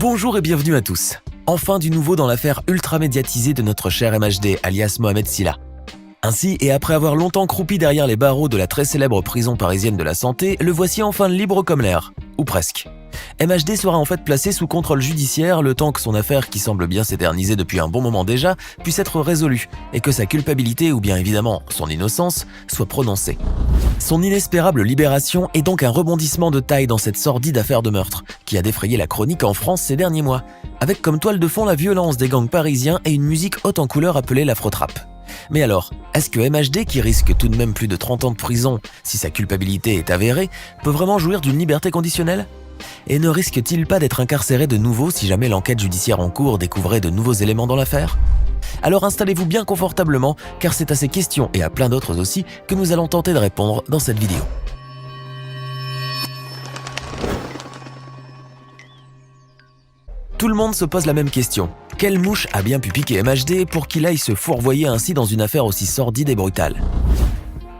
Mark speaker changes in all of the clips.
Speaker 1: Bonjour et bienvenue à tous. Enfin du nouveau dans l'affaire ultra médiatisée de notre cher MHD, alias Mohamed Sylla. Ainsi, et après avoir longtemps croupi derrière les barreaux de la très célèbre prison parisienne de la Santé, le voici enfin libre comme l'air. Ou presque. MHD sera en fait placé sous contrôle judiciaire le temps que son affaire, qui semble bien s'éterniser depuis un bon moment déjà, puisse être résolue et que sa culpabilité, ou bien évidemment son innocence, soit prononcée. Son inespérable libération est donc un rebondissement de taille dans cette sordide affaire de meurtre, qui a défrayé la chronique en France ces derniers mois, avec comme toile de fond la violence des gangs parisiens et une musique haute en couleur appelée l'afro-trap. Mais alors, est-ce que MHD, qui risque tout de même plus de 30 ans de prison si sa culpabilité est avérée, peut vraiment jouir d'une liberté conditionnelle ? Et ne risque-t-il pas d'être incarcéré de nouveau si jamais l'enquête judiciaire en cours découvrait de nouveaux éléments dans l'affaire ? Alors installez-vous bien confortablement, car c'est à ces questions et à plein d'autres aussi que nous allons tenter de répondre dans cette vidéo. Tout le monde se pose la même question. Quelle mouche a bien pu piquer MHD pour qu'il aille se fourvoyer ainsi dans une affaire aussi sordide et brutale ?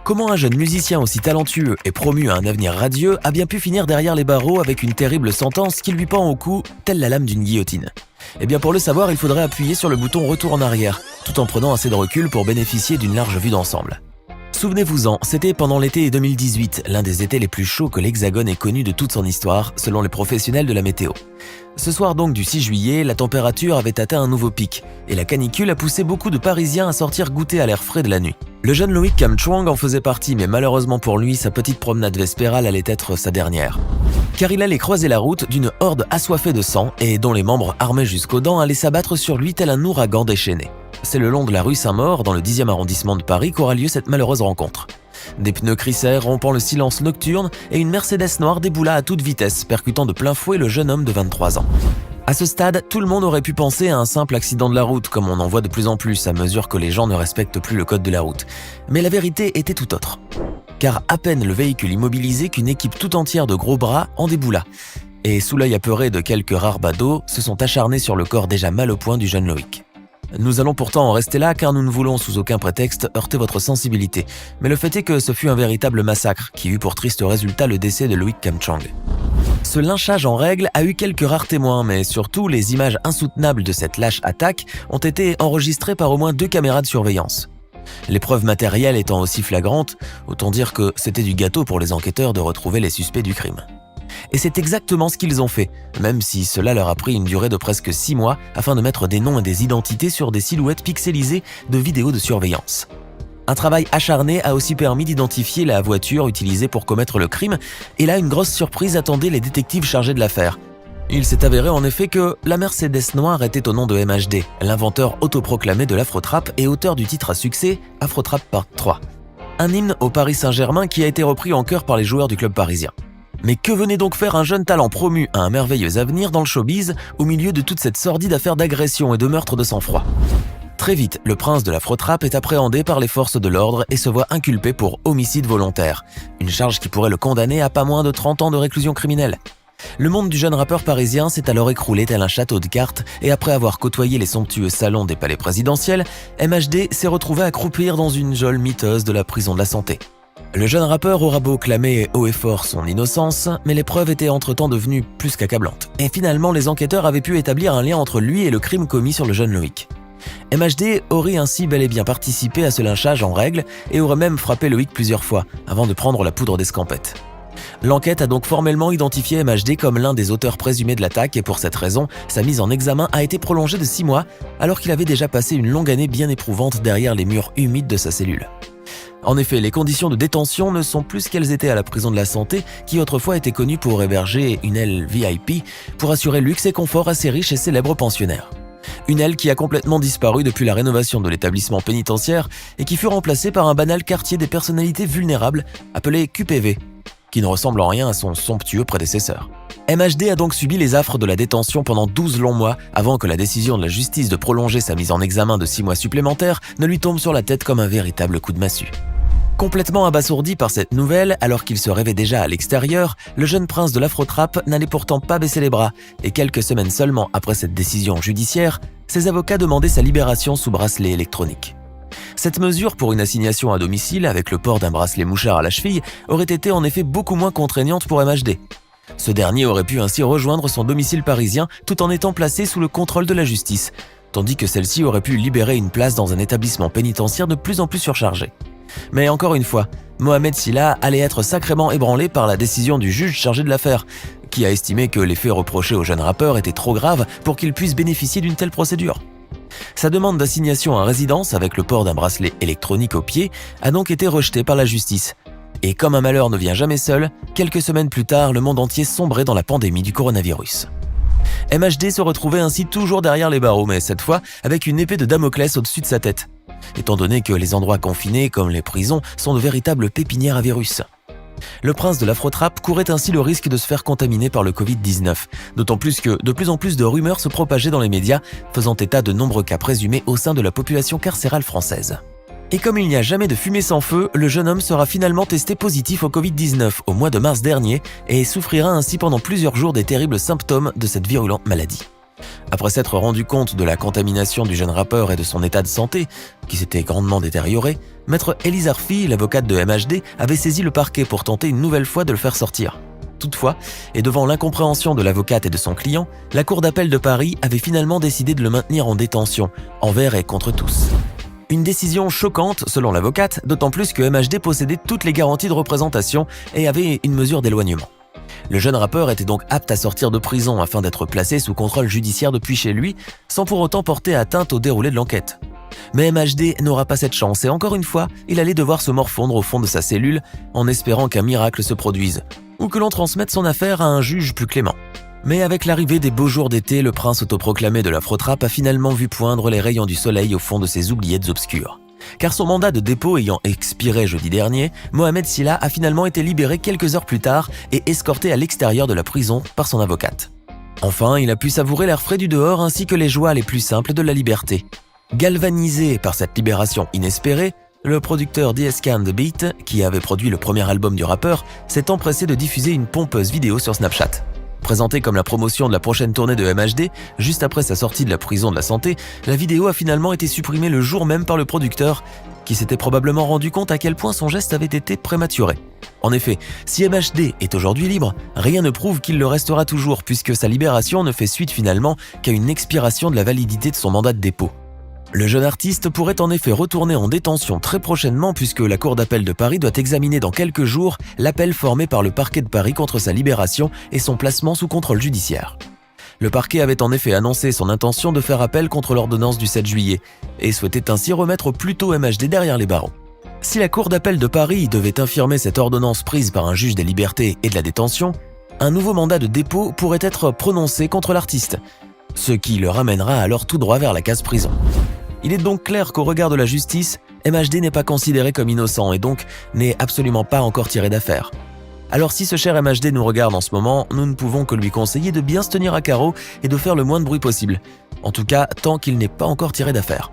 Speaker 1: Comment un jeune musicien aussi talentueux et promu à un avenir radieux a bien pu finir derrière les barreaux avec une terrible sentence qui lui pend au cou, telle la lame d'une guillotine ? Eh bien pour le savoir, il faudrait appuyer sur le bouton retour en arrière, tout en prenant assez de recul pour bénéficier d'une large vue d'ensemble. Souvenez-vous-en, c'était pendant l'été 2018, l'un des étés les plus chauds que l'Hexagone ait connu de toute son histoire, selon les professionnels de la météo. Ce soir donc du 6 juillet, la température avait atteint un nouveau pic, et la canicule a poussé beaucoup de Parisiens à sortir goûter à l'air frais de la nuit. Le jeune Loïc Kamchwang en faisait partie, mais malheureusement pour lui, sa petite promenade vespérale allait être sa dernière. Car il allait croiser la route d'une horde assoiffée de sang, et dont les membres armés jusqu'aux dents allaient s'abattre sur lui tel un ouragan déchaîné. C'est le long de la rue Saint-Maur, dans le 10e arrondissement de Paris, qu'aura lieu cette malheureuse rencontre. Des pneus crissèrent, rompant le silence nocturne, et une Mercedes noire déboula à toute vitesse, percutant de plein fouet le jeune homme de 23 ans. À ce stade, tout le monde aurait pu penser à un simple accident de la route, comme on en voit de plus en plus à mesure que les gens ne respectent plus le code de la route. Mais la vérité était tout autre. Car à peine le véhicule immobilisé qu'une équipe tout entière de gros bras en déboula. Et sous l'œil apeuré de quelques rares badauds, se sont acharnés sur le corps déjà mal au point du jeune Loïc. Nous allons pourtant en rester là car nous ne voulons sous aucun prétexte heurter votre sensibilité. Mais le fait est que ce fut un véritable massacre qui eut pour triste résultat le décès de Loïc Kamchwang. Ce lynchage en règle a eu quelques rares témoins, mais surtout les images insoutenables de cette lâche attaque ont été enregistrées par au moins 2 caméras de surveillance. Les preuves matérielles étant aussi flagrantes, autant dire que c'était du gâteau pour les enquêteurs de retrouver les suspects du crime. Et c'est exactement ce qu'ils ont fait, même si cela leur a pris une durée de presque 6 mois afin de mettre des noms et des identités sur des silhouettes pixelisées de vidéos de surveillance. Un travail acharné a aussi permis d'identifier la voiture utilisée pour commettre le crime, et là une grosse surprise attendait les détectives chargés de l'affaire. Il s'est avéré en effet que la Mercedes noire était au nom de MHD, l'inventeur autoproclamé de l'afro-trap et auteur du titre à succès Afro-Trap Part 3. Un hymne au Paris Saint-Germain qui a été repris en chœur par les joueurs du club parisien. Mais que venait donc faire un jeune talent promu à un merveilleux avenir dans le showbiz au milieu de toute cette sordide affaire d'agression et de meurtre de sang-froid ? Très vite, le prince de l'afro-trap est appréhendé par les forces de l'ordre et se voit inculpé pour homicide volontaire, une charge qui pourrait le condamner à pas moins de 30 ans de réclusion criminelle. Le monde du jeune rappeur parisien s'est alors écroulé tel un château de cartes et après avoir côtoyé les somptueux salons des palais présidentiels, MHD s'est retrouvé à croupir dans une geôle miteuse de la prison de la Santé. Le jeune rappeur aura beau clamer haut et fort son innocence, mais les preuves étaient entre-temps devenues plus qu'accablantes. Et finalement, les enquêteurs avaient pu établir un lien entre lui et le crime commis sur le jeune Loïc. MHD aurait ainsi bel et bien participé à ce lynchage en règle et aurait même frappé Loïc plusieurs fois avant de prendre la poudre d'escampette. L'enquête a donc formellement identifié MHD comme l'un des auteurs présumés de l'attaque et pour cette raison, sa mise en examen a été prolongée de 6 mois alors qu'il avait déjà passé une longue année bien éprouvante derrière les murs humides de sa cellule. En effet, les conditions de détention ne sont plus qu'elles étaient à la prison de la Santé, qui autrefois était connue pour héberger une aile VIP pour assurer luxe et confort à ses riches et célèbres pensionnaires. Une aile qui a complètement disparu depuis la rénovation de l'établissement pénitentiaire et qui fut remplacée par un banal quartier des personnalités vulnérables appelé QPV, qui ne ressemble en rien à son somptueux prédécesseur. MHD a donc subi les affres de la détention pendant 12 longs mois avant que la décision de la justice de prolonger sa mise en examen de 6 mois supplémentaires ne lui tombe sur la tête comme un véritable coup de massue. Complètement abasourdi par cette nouvelle, alors qu'il se rêvait déjà à l'extérieur, le jeune prince de l'afro-trap n'allait pourtant pas baisser les bras, et quelques semaines seulement après cette décision judiciaire, ses avocats demandaient sa libération sous bracelet électronique. Cette mesure pour une assignation à domicile avec le port d'un bracelet mouchard à la cheville aurait été en effet beaucoup moins contraignante pour MHD. Ce dernier aurait pu ainsi rejoindre son domicile parisien tout en étant placé sous le contrôle de la justice, tandis que celle-ci aurait pu libérer une place dans un établissement pénitentiaire de plus en plus surchargé. Mais encore une fois, Mohamed Sylla allait être sacrément ébranlé par la décision du juge chargé de l'affaire, qui a estimé que les faits reprochés au jeune rappeur étaient trop graves pour qu'il puisse bénéficier d'une telle procédure. Sa demande d'assignation à résidence avec le port d'un bracelet électronique au pied a donc été rejetée par la justice. Et comme un malheur ne vient jamais seul, quelques semaines plus tard, le monde entier sombrait dans la pandémie du coronavirus. MHD se retrouvait ainsi toujours derrière les barreaux, mais cette fois avec une épée de Damoclès au-dessus de sa tête, étant donné que les endroits confinés, comme les prisons, sont de véritables pépinières à virus. Le prince de l'afro-trap courait ainsi le risque de se faire contaminer par le Covid-19, d'autant plus que de plus en plus de rumeurs se propageaient dans les médias, faisant état de nombreux cas présumés au sein de la population carcérale française. Et comme il n'y a jamais de fumée sans feu, le jeune homme sera finalement testé positif au Covid-19 au mois de mars dernier et souffrira ainsi pendant plusieurs jours des terribles symptômes de cette virulente maladie. Après s'être rendu compte de la contamination du jeune rappeur et de son état de santé, qui s'était grandement détérioré, maître Elise Arfi, l'avocate de MHD, avait saisi le parquet pour tenter une nouvelle fois de le faire sortir. Toutefois, et devant l'incompréhension de l'avocate et de son client, la Cour d'appel de Paris avait finalement décidé de le maintenir en détention, envers et contre tous. Une décision choquante selon l'avocate, d'autant plus que MHD possédait toutes les garanties de représentation et avait une mesure d'éloignement. Le jeune rappeur était donc apte à sortir de prison afin d'être placé sous contrôle judiciaire depuis chez lui, sans pour autant porter atteinte au déroulé de l'enquête. Mais MHD n'aura pas cette chance et encore une fois, il allait devoir se morfondre au fond de sa cellule en espérant qu'un miracle se produise, ou que l'on transmette son affaire à un juge plus clément. Mais avec l'arrivée des beaux jours d'été, le prince autoproclamé de l'afro-trap a finalement vu poindre les rayons du soleil au fond de ses oubliettes obscures. Car son mandat de dépôt ayant expiré jeudi dernier, Mohamed Sylla a finalement été libéré quelques heures plus tard et escorté à l'extérieur de la prison par son avocate. Enfin, il a pu savourer l'air frais du dehors ainsi que les joies les plus simples de la liberté. Galvanisé par cette libération inespérée, le producteur DSK and the Beat, qui avait produit le premier album du rappeur, s'est empressé de diffuser une pompeuse vidéo sur Snapchat. Présentée comme la promotion de la prochaine tournée de MHD, juste après sa sortie de la prison de la santé, la vidéo a finalement été supprimée le jour même par le producteur, qui s'était probablement rendu compte à quel point son geste avait été prématuré. En effet, si MHD est aujourd'hui libre, rien ne prouve qu'il le restera toujours, puisque sa libération ne fait suite finalement qu'à une expiration de la validité de son mandat de dépôt. Le jeune artiste pourrait en effet retourner en détention très prochainement puisque la Cour d'appel de Paris doit examiner dans quelques jours l'appel formé par le parquet de Paris contre sa libération et son placement sous contrôle judiciaire. Le parquet avait en effet annoncé son intention de faire appel contre l'ordonnance du 7 juillet et souhaitait ainsi remettre plus tôt MHD derrière les barreaux. Si la Cour d'appel de Paris devait infirmer cette ordonnance prise par un juge des libertés et de la détention, un nouveau mandat de dépôt pourrait être prononcé contre l'artiste, ce qui le ramènera alors tout droit vers la case prison. Il est donc clair qu'au regard de la justice, MHD n'est pas considéré comme innocent et donc n'est absolument pas encore tiré d'affaire. Alors si ce cher MHD nous regarde en ce moment, nous ne pouvons que lui conseiller de bien se tenir à carreau et de faire le moins de bruit possible. En tout cas, tant qu'il n'est pas encore tiré d'affaire.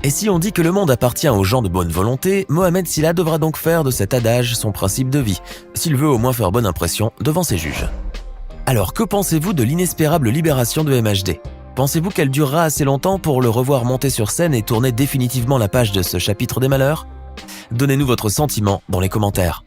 Speaker 1: Et si on dit que le monde appartient aux gens de bonne volonté, Mohamed Sylla devra donc faire de cet adage son principe de vie, s'il veut au moins faire bonne impression devant ses juges. Alors que pensez-vous de l'inespérable libération de MHD ? Pensez-vous qu'elle durera assez longtemps pour le revoir monter sur scène et tourner définitivement la page de ce chapitre des malheurs ? Donnez-nous votre sentiment dans les commentaires.